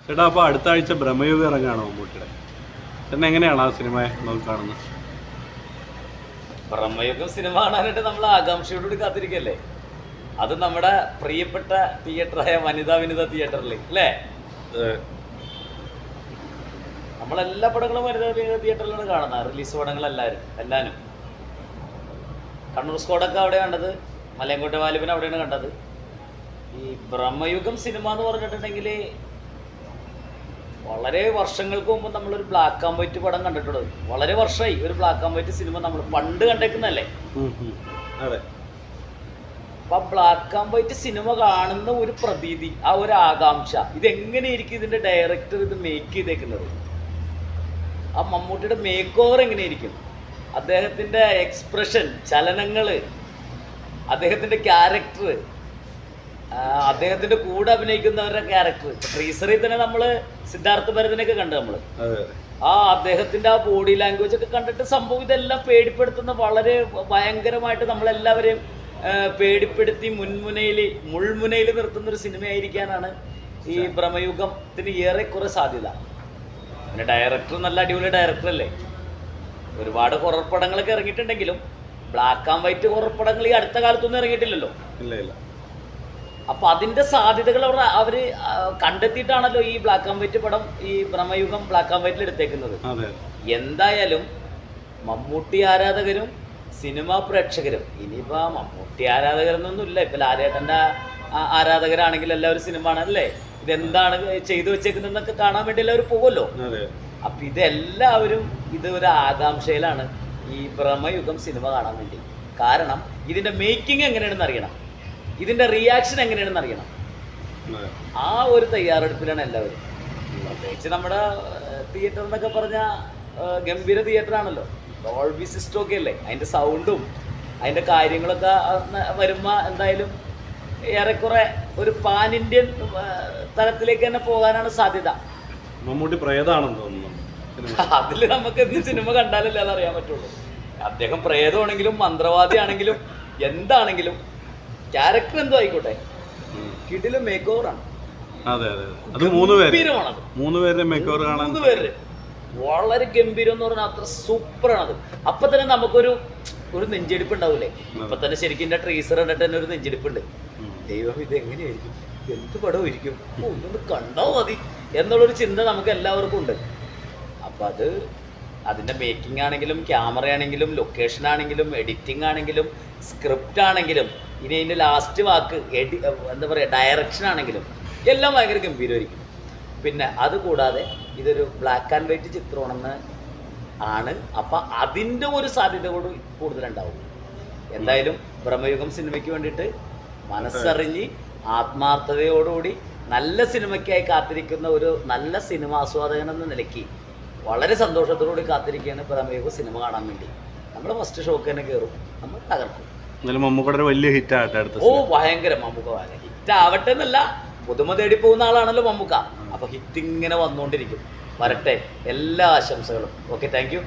ചേട്ടാ, അപ്പോൾ അടുത്ത ആഴ്ച ബ്രഹ്മയുഗം ഇറങ്ങാണോ മമ്മൂട്ടിയുടെ? ചേട്ടൻ എങ്ങനെയാണ് ആ സിനിമയെ നോക്കി കാണുന്നത്? ബ്രഹ്മയുഗം സിനിമ കാണാനായിട്ട് നമ്മൾ ആകാംക്ഷയോടുകൂടി കാത്തിരിക്കല്ലേ. അത് നമ്മുടെ പ്രിയപ്പെട്ട തിയേറ്ററായ വനിതാ തിയേറ്ററിൽ അല്ലേ? നമ്മളെല്ലാ പടങ്ങളും വനിതാ തിയേറ്ററിലാണ് കാണുന്നത്. റിലീസ് എല്ലാവരും കണ്ണൂർ സ്കോഡൊക്കെ അവിടെ കണ്ടത്, മലയങ്കോട്ടെ വാലിബൻ അവിടെയാണ് കണ്ടത്. ഈ ബ്രഹ്മയുഗം സിനിമ എന്ന് പറഞ്ഞിട്ടുണ്ടെങ്കിൽ വളരെ വർഷങ്ങൾക്ക് മുമ്പ് നമ്മളൊരു ബ്ലാക്ക് ആൻഡ് വൈറ്റ് പടം കണ്ടിട്ടുള്ളത്. വളരെ വർഷമായി ഒരു ബ്ലാക്ക് ആൻഡ് വൈറ്റ് സിനിമ നമ്മൾ പണ്ട് കണ്ടേക്കുന്നല്ലേ. അതെ. അപ്പൊ ബ്ലാക്ക് ആൻഡ് വൈറ്റ് സിനിമ കാണുന്ന ഒരു പ്രതീതി, ആ ഒരു ആകാംക്ഷ, ഇതെങ്ങനെയായിരിക്കും ഇതിന്റെ ഡയറക്ടർ ഇത് മേക്ക് ചെയ്തേക്കുന്നത്, ആ മമ്മൂട്ടിയുടെ മേക്ക് ഓവർ എങ്ങനെയായിരിക്കും, അദ്ദേഹത്തിന്റെ എക്സ്പ്രഷൻ, ചലനങ്ങള്, അദ്ദേഹത്തിന്റെ ക്യാരക്ടർ, അദ്ദേഹത്തിന്റെ കൂടെ അഭിനയിക്കുന്നവരുടെ ക്യാരക്ടർ. ട്രീസറിൽ തന്നെ നമ്മള് സിദ്ധാർത്ഥ ഭരതനെയൊക്കെ കണ്ടു നമ്മള്. അദ്ദേഹത്തിന്റെ ആ ബോഡി ലാംഗ്വേജ് ഒക്കെ കണ്ടിട്ട് സംഭവം ഇതെല്ലാം പേടിപ്പെടുത്തുന്ന, വളരെ ഭയങ്കരമായിട്ട് നമ്മളെല്ലാവരെയും പേടിപ്പെടുത്തി മുൾമുനയിൽ നിർത്തുന്ന ഒരു സിനിമയായിരിക്കാനാണ് ഈ ബ്രഹ്മയുഗത്തിന് ഏറെക്കുറെ സാധ്യത. പിന്നെ ഡയറക്ടർ നല്ല അടിപൊളി ഡയറക്ടർ അല്ലേ. ഒരുപാട് ഹൊറർ പടങ്ങളൊക്കെ ഇറങ്ങിയിട്ടുണ്ടെങ്കിലും ബ്ലാക്ക് ആൻഡ് വൈറ്റ് ഹൊറർ പടങ്ങൾ ഈ അടുത്ത കാലത്തൊന്നും ഇറങ്ങിയിട്ടില്ലല്ലോ. അപ്പൊ അതിന്റെ സാധ്യതകൾ അവര് കണ്ടെത്തിയിട്ടാണല്ലോ ഈ ബ്ലാക്ക് ആൻഡ് വൈറ്റ് പടം, ഈ ബ്രഹ്മയുഗം ബ്ലാക്ക് ആൻഡ് വൈറ്റിൽ എടുത്തേക്കുന്നത്. എന്തായാലും മമ്മൂട്ടി ആരാധകരും സിനിമാ പ്രേക്ഷകരും, ഇനിയിപ്പോ മമ്മൂട്ടി ആരാധകരൊന്നും ഇല്ല, ഇപ്പൊ ലാലേട്ടന്റെ ആരാധകരാണെങ്കിൽ എല്ലാവരും സിനിമ ആണല്ലേ, ഇതെന്താണ് ചെയ്തു വെച്ചേക്കുന്നതെന്നൊക്കെ കാണാൻ വേണ്ടി എല്ലാവരും പോകുമല്ലോ. അപ്പൊ ഇതെല്ലാവരും ഇത് ഒരു ആകാംക്ഷയിലാണ് ഈ ബ്രഹ്മയുഗം സിനിമ കാണാൻ വേണ്ടി. കാരണം ഇതിന്റെ മേക്കിംഗ് എങ്ങനെയാണെന്ന് അറിയണം, ഇതിന്റെ റിയാക്ഷൻ എങ്ങനെയാണെന്ന് അറിയണം. ആ ഒരു തയ്യാറെടുപ്പിലാണ് എല്ലാവരും. പ്രത്യേകിച്ച് നമ്മുടെ തിയേറ്റർ എന്നൊക്കെ പറഞ്ഞാൽ ഗംഭീര തിയേറ്റർ ആണല്ലോ, ഡോൾബി സിസ്റ്റം ഒക്കെ അല്ലേ. അതിന്റെ സൗണ്ടും അതിന്റെ കാര്യങ്ങളൊക്കെ വരുമ്പോൾ എന്തായാലും ഏറെക്കുറെ ഒരു പാൻ ഇന്ത്യൻ തലത്തിലേക്ക് തന്നെ പോകാനാണ് സാധ്യത. മമ്മൂട്ടി പ്രേതാണെന്ന് തോന്നുന്നു. അതിൽ നമുക്ക് എന്ത് സിനിമ കണ്ടാലല്ലേ അതറിയാൻ പറ്റുള്ളൂ. അദ്ദേഹം പ്രേതമാണെങ്കിലും മന്ത്രവാദിയാണെങ്കിലും എന്താണെങ്കിലും ക്യാരക്ടർ എന്തോ ആയിക്കോട്ടെ, കിടില മേക്ക് ഓവറാണ്. വളരെ ഗംഭീരം എന്ന് പറഞ്ഞാൽ അത്ര സൂപ്പറാണത്. അപ്പൊ തന്നെ നമുക്കൊരു നെഞ്ചെടുപ്പ് ഉണ്ടാവൂലേ. ഇപ്പൊ തന്നെ ശരിക്കും എന്റെ ട്രീസർ കണ്ടിട്ട് തന്നെ ഒരു നെഞ്ചെടുപ്പുണ്ട്. ദൈവം ഇത് എങ്ങനെയായിരിക്കും, എന്ത് പടമായിരിക്കും, ഒന്നൊന്ന് കണ്ടോ മതി എന്നുള്ളൊരു ചിന്ത നമുക്ക് എല്ലാവർക്കും ഉണ്ട്. അപ്പൊ അതിന്റെ മേക്കിംഗ് ആണെങ്കിലും ക്യാമറ ആണെങ്കിലും ലൊക്കേഷൻ ആണെങ്കിലും എഡിറ്റിംഗ് ആണെങ്കിലും സ്ക്രിപ്റ്റ് ആണെങ്കിലും ഇനി അതിന്റെ ലാസ്റ്റ് വാക്ക് എന്താ പറയുക ഡയറക്ഷൻ ആണെങ്കിലും എല്ലാം ഭയങ്കര ഗംഭീരമായിരിക്കും. പിന്നെ അതുകൂടാതെ ഇതൊരു ബ്ലാക്ക് ആൻഡ് വൈറ്റ് ചിത്രമാണെന്ന് ആണ്. അപ്പം അതിൻ്റെ ഒരു സാധ്യത കൂടി കൂടുതലുണ്ടാവും. എന്തായാലും ബ്രഹ്മയുഗം സിനിമയ്ക്ക് വേണ്ടിയിട്ട് മനസ്സറിഞ്ഞ് ആത്മാർത്ഥതയോടുകൂടി നല്ല സിനിമയ്ക്കായി കാത്തിരിക്കുന്ന ഒരു നല്ല സിനിമാസ്വാദകൻ എന്ന നിലയ്ക്ക് വളരെ സന്തോഷത്തോടുകൂടി കാത്തിരിക്കുകയാണ് ബ്രഹ്മയുഗം സിനിമ കാണാൻ വേണ്ടി. നമ്മൾ ഫസ്റ്റ് ഷോക്ക് തന്നെ കയറും, നമ്മൾ തകർക്കും. മമ്മൂക്കയുടെ വലിയ ഹിറ്റ് ആവട്ടെ. ഭയങ്കര മമ്മൂക്ക ഹിറ്റ് ആവട്ടെ എന്നല്ല, പുതുമ തേടി പോകുന്ന ആളാണല്ലോ മമ്മൂക്ക. അപ്പൊ ഹിറ്റ് ഇങ്ങനെ വന്നുകൊണ്ടിരിക്കും. വരട്ടെ, എല്ലാ ആശംസകളും. Okay, thank you.